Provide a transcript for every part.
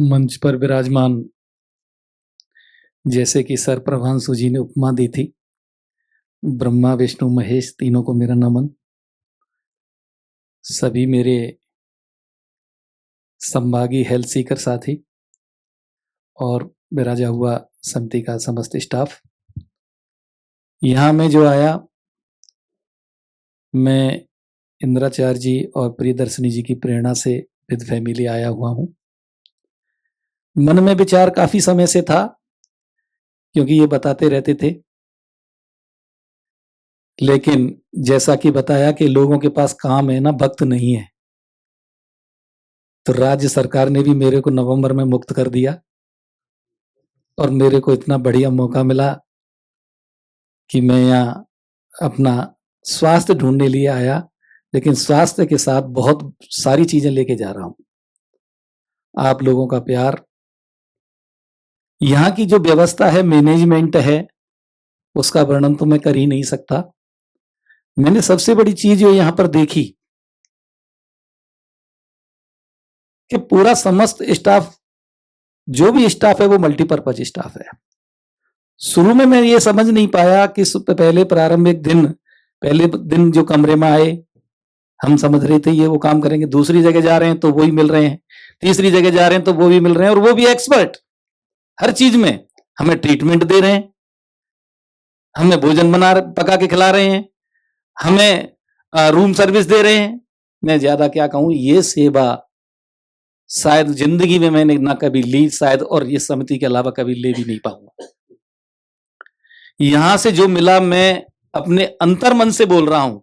मंच पर विराजमान, जैसे कि सर प्रभांशु जी ने उपमा दी थी, ब्रह्मा विष्णु महेश तीनों को मेरा नमन। सभी मेरे संभागी हेल्थ सीकर साथी और विराजा हुआ समिति का समस्त स्टाफ। यहाँ मैं जो आया, मैं इंद्राचार्य जी और प्रियदर्शनी जी की प्रेरणा से विद फैमिली आया हुआ हूँ। मन में विचार काफी समय से था, क्योंकि ये बताते रहते थे, लेकिन जैसा कि बताया कि लोगों के पास काम है ना, भक्त नहीं है। तो राज्य सरकार ने भी मेरे को नवंबर में मुक्त कर दिया और मेरे को इतना बढ़िया मौका मिला कि मैं यहाँ अपना स्वास्थ्य ढूंढने लिए आया, लेकिन स्वास्थ्य के साथ बहुत सारी चीजें लेके जा रहा हूं। आप लोगों का प्यार, यहाँ की जो व्यवस्था है, मैनेजमेंट है, उसका वर्णन तो मैं कर ही नहीं सकता। मैंने सबसे बड़ी चीज जो यहाँ पर देखी कि पूरा समस्त स्टाफ, जो भी स्टाफ है वो मल्टीपर्पज स्टाफ है। शुरू में मैं ये समझ नहीं पाया कि पहले प्रारंभिक दिन, पहले दिन जो कमरे में आए, हम समझ रहे थे ये वो काम करेंगे, दूसरी जगह जा रहे हैं तो वो ही मिल रहे हैं, तीसरी जगह जा रहे हैं तो वो भी मिल रहे हैं, और वो भी एक्सपर्ट हर चीज में। हमें ट्रीटमेंट दे रहे हैं, हमें भोजन पका के खिला रहे हैं, हमें रूम सर्विस दे रहे हैं। मैं ज्यादा क्या कहूं, ये सेवा शायद जिंदगी में मैंने ना कभी ली, शायद, और इस समिति के अलावा कभी ले भी नहीं पाऊंगा। यहां से जो मिला, मैं अपने अंतर मन से बोल रहा हूं,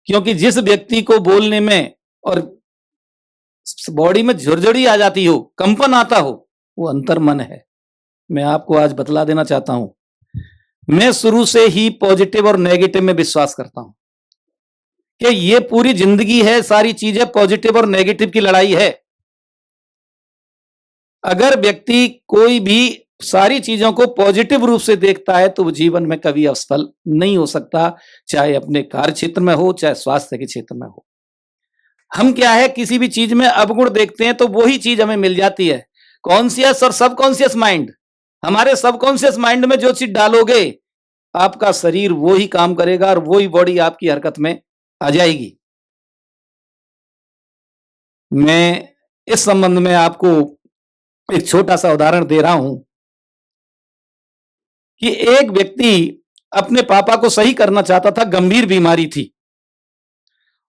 क्योंकि जिस व्यक्ति को बोलने में और बॉडी में झुरझुरी आ जाती हो, कंपन आता हो, वो अंतर मन है। मैं आपको आज बतला देना चाहता हूं, मैं शुरू से ही पॉजिटिव और नेगेटिव में विश्वास करता हूं कि ये पूरी जिंदगी है, सारी चीजें पॉजिटिव और नेगेटिव की लड़ाई है। अगर व्यक्ति कोई भी सारी चीजों को पॉजिटिव रूप से देखता है तो वो जीवन में कभी असफल नहीं हो सकता, चाहे अपने कार्य क्षेत्र में हो, चाहे स्वास्थ्य के क्षेत्र में हो। हम क्या है, किसी भी चीज में अवगुण देखते हैं तो वही चीज हमें मिल जाती है। कॉन्शियस और सबकॉन्शियस माइंड, हमारे सबकॉन्शियस माइंड में जो चीज डालोगे, आपका शरीर वो ही काम करेगा और वो ही बॉडी आपकी हरकत में आ जाएगी। मैं इस संबंध में आपको एक छोटा सा उदाहरण दे रहा हूं कि एक व्यक्ति अपने पापा को सही करना चाहता था, गंभीर बीमारी थी,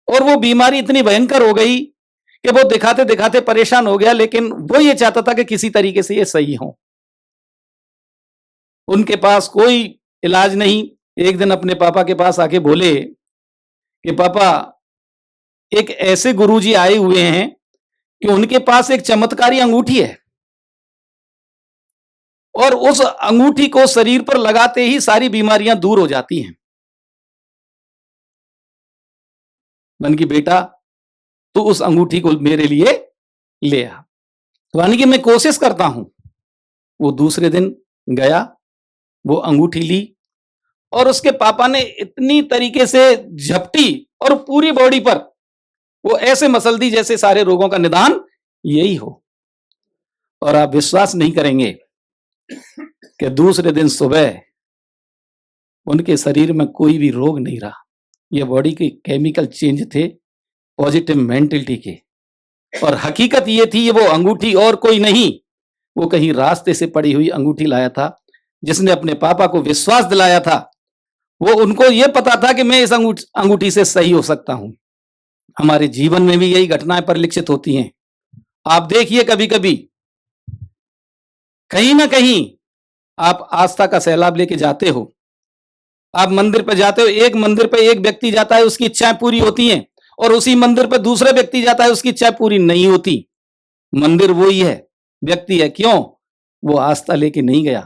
और वो बीमारी इतनी भयंकर हो गई कि वो दिखाते दिखाते परेशान हो गया, लेकिन वो ये चाहता था कि किसी तरीके से ये सही हो। उनके पास कोई इलाज नहीं। एक दिन अपने पापा के पास आके बोले कि पापा, एक ऐसे गुरुजी आए हुए हैं कि उनके पास एक चमत्कारी अंगूठी है, और उस अंगूठी को शरीर पर लगाते ही सारी बीमारियां दूर हो जाती हैं। मन की बेटा, तो उस अंगूठी को मेरे लिए ले आ। यानी कि मैं कोशिश करता हूं। वो दूसरे दिन गया, वो अंगूठी ली, और उसके पापा ने इतनी तरीके से झपटी और पूरी बॉडी पर वो ऐसे मसल दी जैसे सारे रोगों का निदान यही हो। और आप विश्वास नहीं करेंगे कि दूसरे दिन सुबह उनके शरीर में कोई भी रोग नहीं रहा। ये बॉडी के केमिकल चेंज थे, पॉजिटिव मेंटलिटी के। और हकीकत ये थी, ये वो अंगूठी और कोई नहीं, वो कहीं रास्ते से पड़ी हुई अंगूठी लाया था, जिसने अपने पापा को विश्वास दिलाया था। वो उनको ये पता था कि मैं इस अंगूठी से सही हो सकता हूं। हमारे जीवन में भी यही घटनाएं परिलक्षित होती हैं। आप देखिए, कभी कभी कहीं ना कहीं आप आस्था का सैलाब लेके जाते हो, आप मंदिर पर जाते हो, एक मंदिर पर एक व्यक्ति जाता है, उसकी इच्छाएं पूरी होती हैं, और उसी मंदिर पर दूसरा व्यक्ति जाता है, उसकी इच्छाएं पूरी नहीं होती। मंदिर वही है, व्यक्ति है। क्यों? वो आस्था लेके नहीं गया,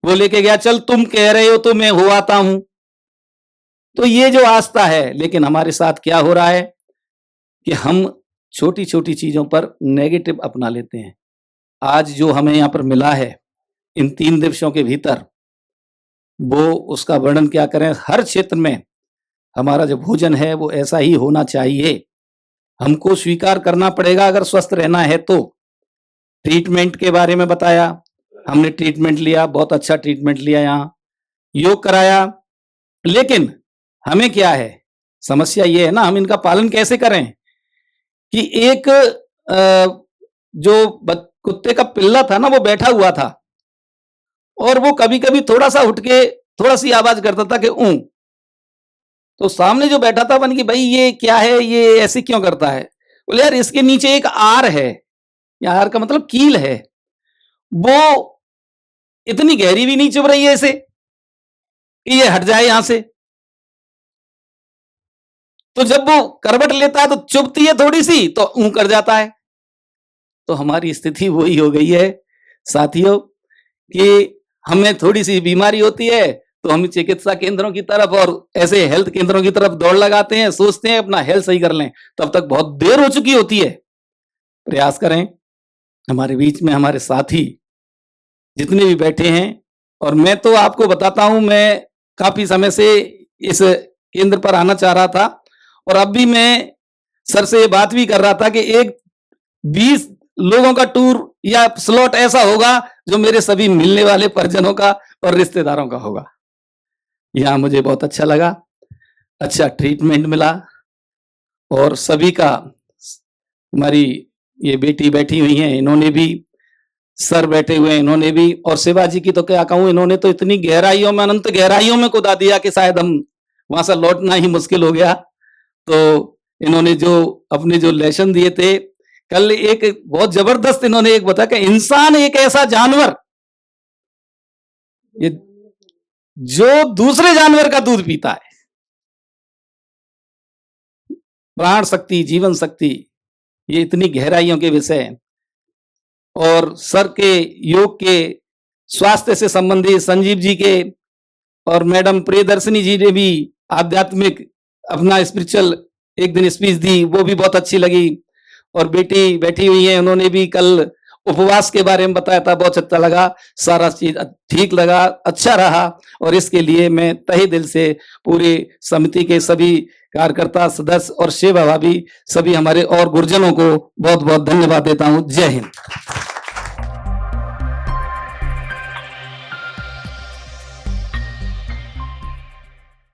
वो लेके गया चल तुम कह रहे हो तो मैं हो आता हूं। तो ये जो आस्था है, लेकिन हमारे साथ क्या हो रहा है कि हम छोटी छोटी चीजों पर नेगेटिव अपना लेते हैं। आज जो हमें यहां पर मिला है इन 3 दिवसों के भीतर, वो उसका वर्णन क्या करें। हर क्षेत्र में हमारा जो भोजन है वो ऐसा ही होना चाहिए। हमको स्वीकार करना पड़ेगा अगर स्वस्थ रहना है तो। ट्रीटमेंट के बारे में बताया, हमने ट्रीटमेंट लिया, बहुत अच्छा ट्रीटमेंट लिया, यहाँ योग कराया, लेकिन हमें क्या है, समस्या ये है ना, हम इनका पालन कैसे करें कि एक जो कुत्ते का पिल्ला था ना, वो बैठा हुआ था और वो कभी-कभी थोड़ा-सा उठ के थोड़ा-सी आवाज करता था कि ऊँ। तो सामने जो बैठा था, मैंने कि भाई ये क्या है, ये ऐसे क्यों करता है? बोले यार इसके नीचे एक आर है, या आर का मतलब कील है, वो इतनी गहरी भी नहीं चुभ रही है इसे कि ये हट जाए यहां से। तो जब वो करवट लेता है तो चुभती है थोड़ी सी, तो ऊं कर जाता है। तो हमारी स्थिति वही हो गई है साथियों कि हमें थोड़ी सी बीमारी होती है तो हम चिकित्सा केंद्रों की तरफ और ऐसे हेल्थ केंद्रों की तरफ दौड़ लगाते हैं, सोचते हैं अपना हेल्थ सही कर लें, तब तक बहुत देर हो चुकी होती है। प्रयास करें, हमारे बीच में हमारे साथी जितने भी बैठे हैं, और मैं तो आपको बताता हूं, मैं काफी समय से इस केंद्र पर आना चाह रहा था और अब भी मैं सर से ये बात भी कर रहा था कि एक 20 लोगों का टूर या स्लॉट ऐसा होगा जो मेरे सभी मिलने वाले परिजनों का और रिश्तेदारों का होगा। यहाँ मुझे बहुत अच्छा लगा, अच्छा ट्रीटमेंट मिला और सभी का, हमारी ये बेटी बैठी हुई हैं, इन्होंने भी, सर बैठे हुए हैं, इन्होंने भी, और शिवाजी की तो क्या कहूं, इन्होंने तो इतनी गहराइयों में, अनंत गहराइयों में कुदा दिया कि शायद हम वहां से लौटना ही मुश्किल हो गया। तो इन्होंने जो अपने जो लेसन दिए थे, कल एक बहुत जबरदस्त इन्होंने एक बताया कि इंसान एक ऐसा जानवर, ये जो दूसरे जानवर का दूध पीता है, प्राण शक्ति, जीवन शक्ति, ये इतनी गहराइयों के विषय हैं। और सर के योग के स्वास्थ्य से संबंधित संजीव जी के और मैडम प्रियदर्शनी जी ने भी आध्यात्मिक अपना स्पिरिचुअल एक दिन स्पीच दी, वो भी बहुत अच्छी लगी। और बेटी बैठी हुई है, उन्होंने भी कल उपवास के बारे में बताया था, बहुत अच्छा लगा, सारा चीज ठीक लगा, अच्छा रहा। और इसके लिए मैं तहे दिल से पूरी समिति के सभी कार्यकर्ता, सदस्य और सेवा भाभी, सभी हमारे और गुरुजनों को बहुत बहुत धन्यवाद देता हूं। जय हिंद।